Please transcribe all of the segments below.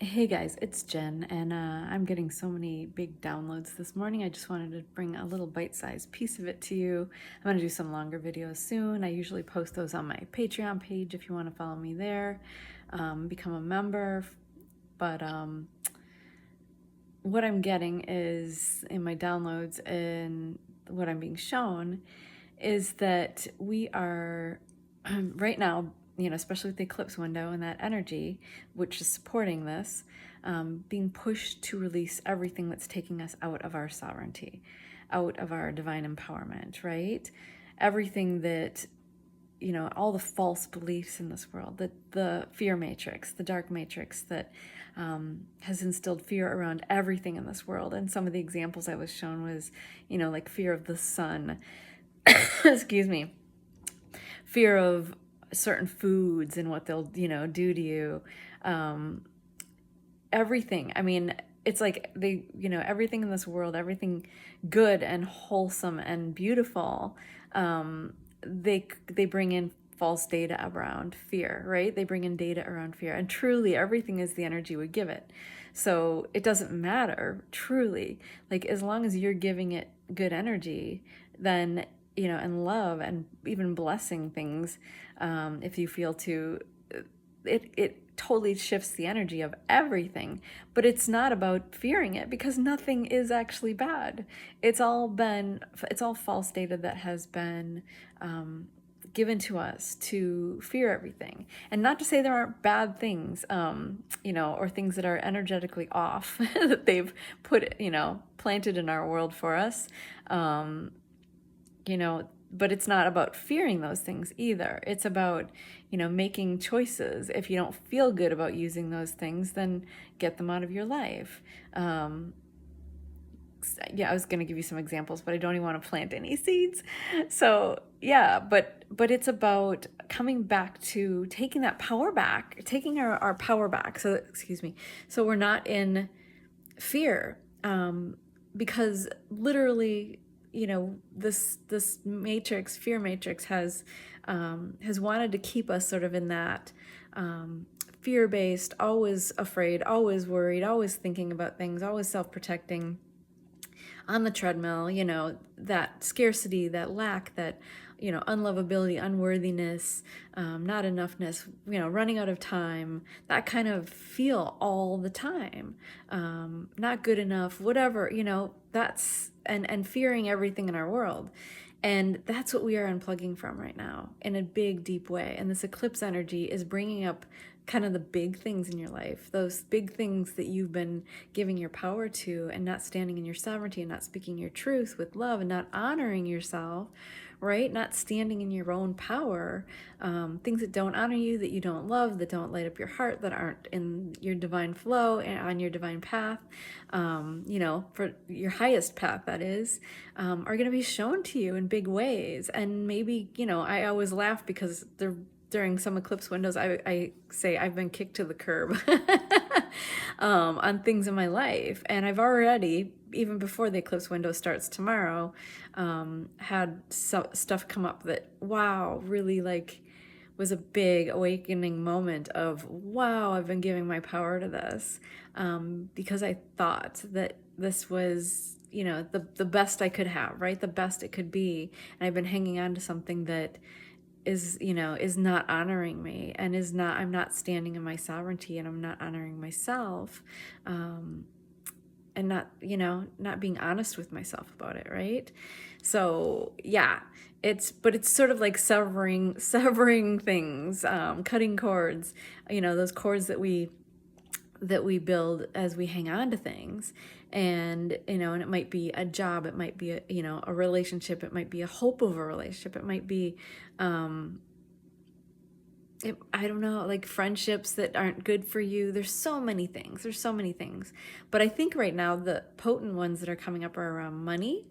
Hey guys, it's Jen, and I'm getting so many big downloads this morning. I just wanted to bring a little bite-sized piece of it to you. I'm going to do some longer videos soon. I usually post those on my Patreon page if you want to follow me there, become a member. But what I'm getting is in my downloads and what I'm being shown is that we are right now, especially with the eclipse window and that energy, which is supporting this, being pushed to release everything that's taking us out of our sovereignty, out of our divine empowerment, right? Everything that, all the false beliefs in this world, that the fear matrix, the dark matrix that has instilled fear around everything in this world. And some of the examples I was shown was, like fear of the sun, excuse me, fear of certain foods and what they'll, do to you. Everything. I mean, it's like everything in this world, everything good and wholesome and beautiful, they bring in false data around fear, right? They bring in data around fear, and truly everything is the energy we give it. So it doesn't matter, truly, like as long as you're giving it good energy, then and love and even blessing things, if you feel to, it totally shifts the energy of everything. But it's not about fearing it, because nothing is actually bad. It's all false data that has been given to us to fear everything. And not to say there aren't bad things, or things that are energetically off that they've put, planted in our world for us. But it's not about fearing those things either. It's about, making choices. If you don't feel good about using those things, then get them out of your life. Yeah, I was going to give you some examples, but I don't even want to plant any seeds. So yeah, but it's about coming back to taking that power back, taking our power back. So, excuse me. So we're not in fear, because literally, this matrix, fear matrix, has wanted to keep us sort of in that fear-based, always afraid, always worried, always thinking about things, always self-protecting, on the treadmill, that scarcity, that lack, that, unlovability, unworthiness, not enoughness, running out of time, that kind of feel all the time, not good enough, whatever, that's, and fearing everything in our world. And that's what we are unplugging from right now in a big, deep way. And this eclipse energy is bringing up kind of the big things in your life, those big things that you've been giving your power to and not standing in your sovereignty and not speaking your truth with love and not honoring yourself, right? Not standing in your own power, things that don't honor you, that you don't love, that don't light up your heart, that aren't in your divine flow and on your divine path, for your highest path, that is, are going to be shown to you in big ways. And maybe, I always laugh because during some eclipse windows, I say I've been kicked to the curb on things in my life. And I've already, even before the eclipse window starts tomorrow, had stuff come up that, wow, really was a big awakening moment of, wow, I've been giving my power to this, because I thought that this was, the best I could have, right? The best it could be. And I've been hanging on to something that is not honoring me, and I'm not standing in my sovereignty, and I'm not honoring myself, and not being honest with myself about it, right? So yeah, it's sort of like severing things, cutting cords, those cords that we build as we hang on to things. And and it might be a job, it might be a relationship, it might be a hope of a relationship, it might be I don't know, like friendships that aren't good for you. There's so many things, but I think right now the potent ones that are coming up are around money,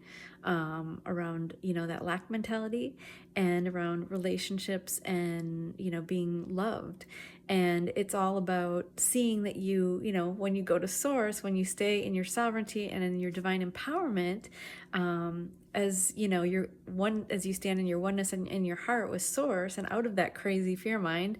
around that lack mentality, and around relationships, and being loved. And it's all about seeing that when you go to source, when you stay in your sovereignty and in your divine empowerment, as as you stand in your oneness and in your heart with source, and out of that crazy fear mind,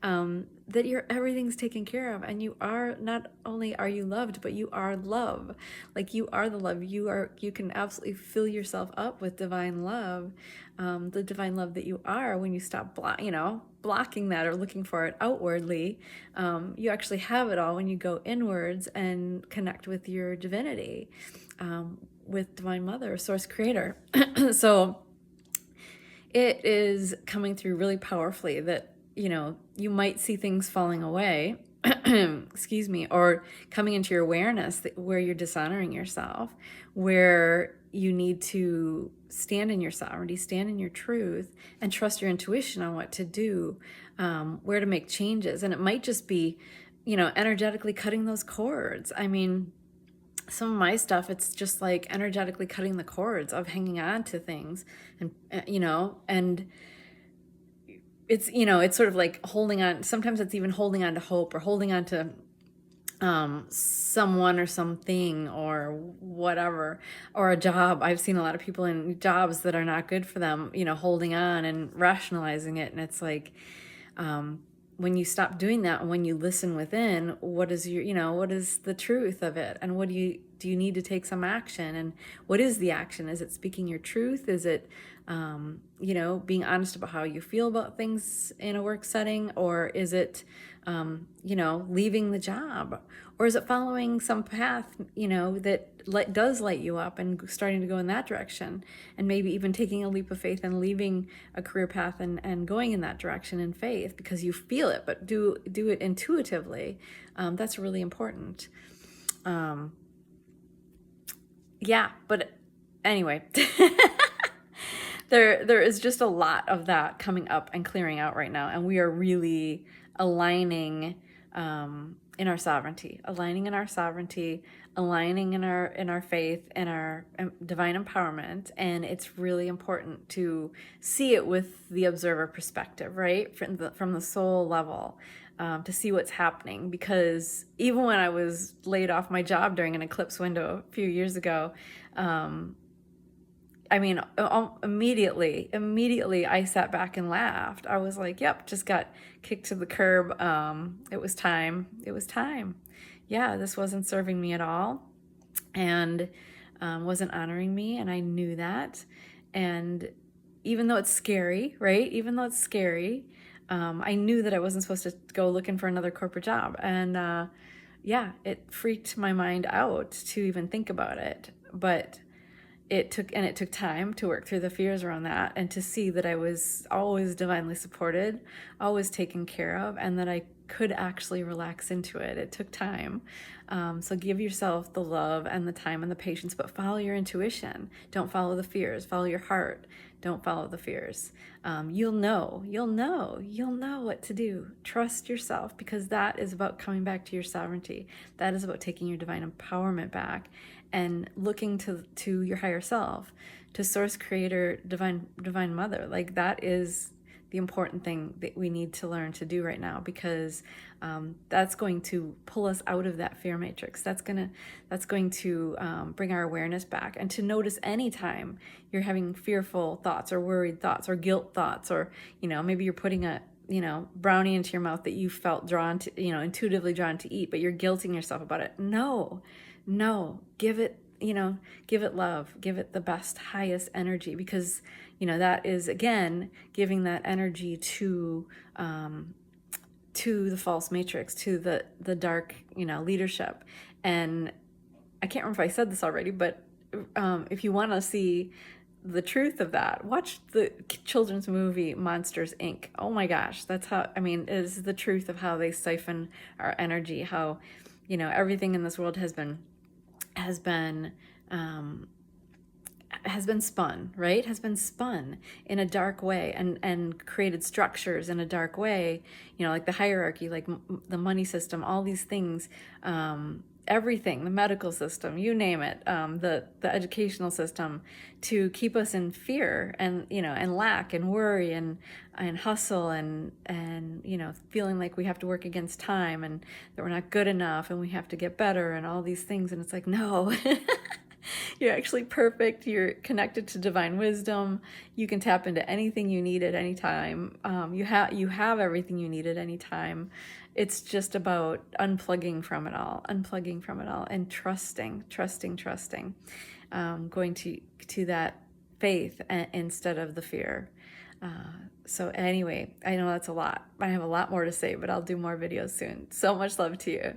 that everything's taken care of, and you are, not only are you loved, but you are love. Like, you are the love. You can absolutely fill yourself up with divine love, the divine love that you are. When you stop blocking that or looking for it outwardly, you actually have it all when you go inwards and connect with your divinity, with Divine Mother, Source Creator. So it is coming through really powerfully that, you might see things falling away, excuse me, or coming into your awareness where you're dishonoring yourself, where you need to stand in your sovereignty, stand in your truth, and trust your intuition on what to do, where to make changes. And it might just be, energetically cutting those cords. I mean, some of my stuff, it's just like energetically cutting the cords of hanging on to things, and and it's sort of like holding on. Sometimes it's even holding on to hope, or holding on to someone or something or whatever, or a job. I've seen a lot of people in jobs that are not good for them, holding on and rationalizing it. And it's like, when you stop doing that, and when you listen within, what is what is the truth of it? And what do you need to take some action? And what is the action? Is it speaking your truth? Is it, being honest about how you feel about things in a work setting? Or is it, leaving the job? Or is it following some path, that does light you up, and starting to go in that direction, and maybe even taking a leap of faith and leaving a career path and going in that direction in faith because you feel it, but do it intuitively. That's really important. Yeah, but anyway, there is just a lot of that coming up and clearing out right now, and we are really aligning in our sovereignty, aligning in our faith and our divine empowerment. And it's really important to see it with the observer perspective, right? From the soul level, to see what's happening. Because even when I was laid off my job during an eclipse window a few years ago, immediately I sat back and laughed. I was like, yep, just got kicked to the curb. It was time. Yeah, this wasn't serving me at all, and wasn't honoring me, and I knew that. And even though it's scary, right? I knew that I wasn't supposed to go looking for another corporate job. And yeah, it freaked my mind out to even think about it. But it took time to work through the fears around that, and to see that I was always divinely supported, always taken care of, and that I could actually relax into it. It took time. So give yourself the love and the time and the patience, but follow your intuition. Don't follow the fears. Follow your heart. Don't follow the fears. You'll know what to do. Trust yourself, because that is about coming back to your sovereignty. That is about taking your divine empowerment back and looking to your higher self, to Source Creator, divine Mother. Like, that is the important thing that we need to learn to do right now, because that's going to pull us out of that fear matrix. That's going to bring our awareness back, and to notice anytime you're having fearful thoughts or worried thoughts or guilt thoughts, or maybe you're putting a brownie into your mouth that you felt drawn to, intuitively drawn to eat, but you're guilting yourself about it. No, give it love, give it the best, highest energy, because that is, again, giving that energy to the false matrix, to the dark leadership. And I can't remember if I said this already, but if you want to see the truth of that, watch the children's movie Monsters Inc. Oh my gosh, that's how, it is the truth of how they siphon our energy, how everything in this world has been spun, right? Has been spun in a dark way, and created structures in a dark way, like the hierarchy, like the money system, all these things, everything, the medical system, you name it, the educational system, to keep us in fear and and lack and worry and hustle and feeling like we have to work against time, and that we're not good enough, and we have to get better, and all these things. And it's like, no. You're actually perfect. You're connected to divine wisdom. You can tap into anything you need at any time. You have everything you need at any time. It's just about unplugging from it all, and trusting, going to that faith instead of the fear. So anyway, I know that's a lot. I have a lot more to say, but I'll do more videos soon. So much love to you.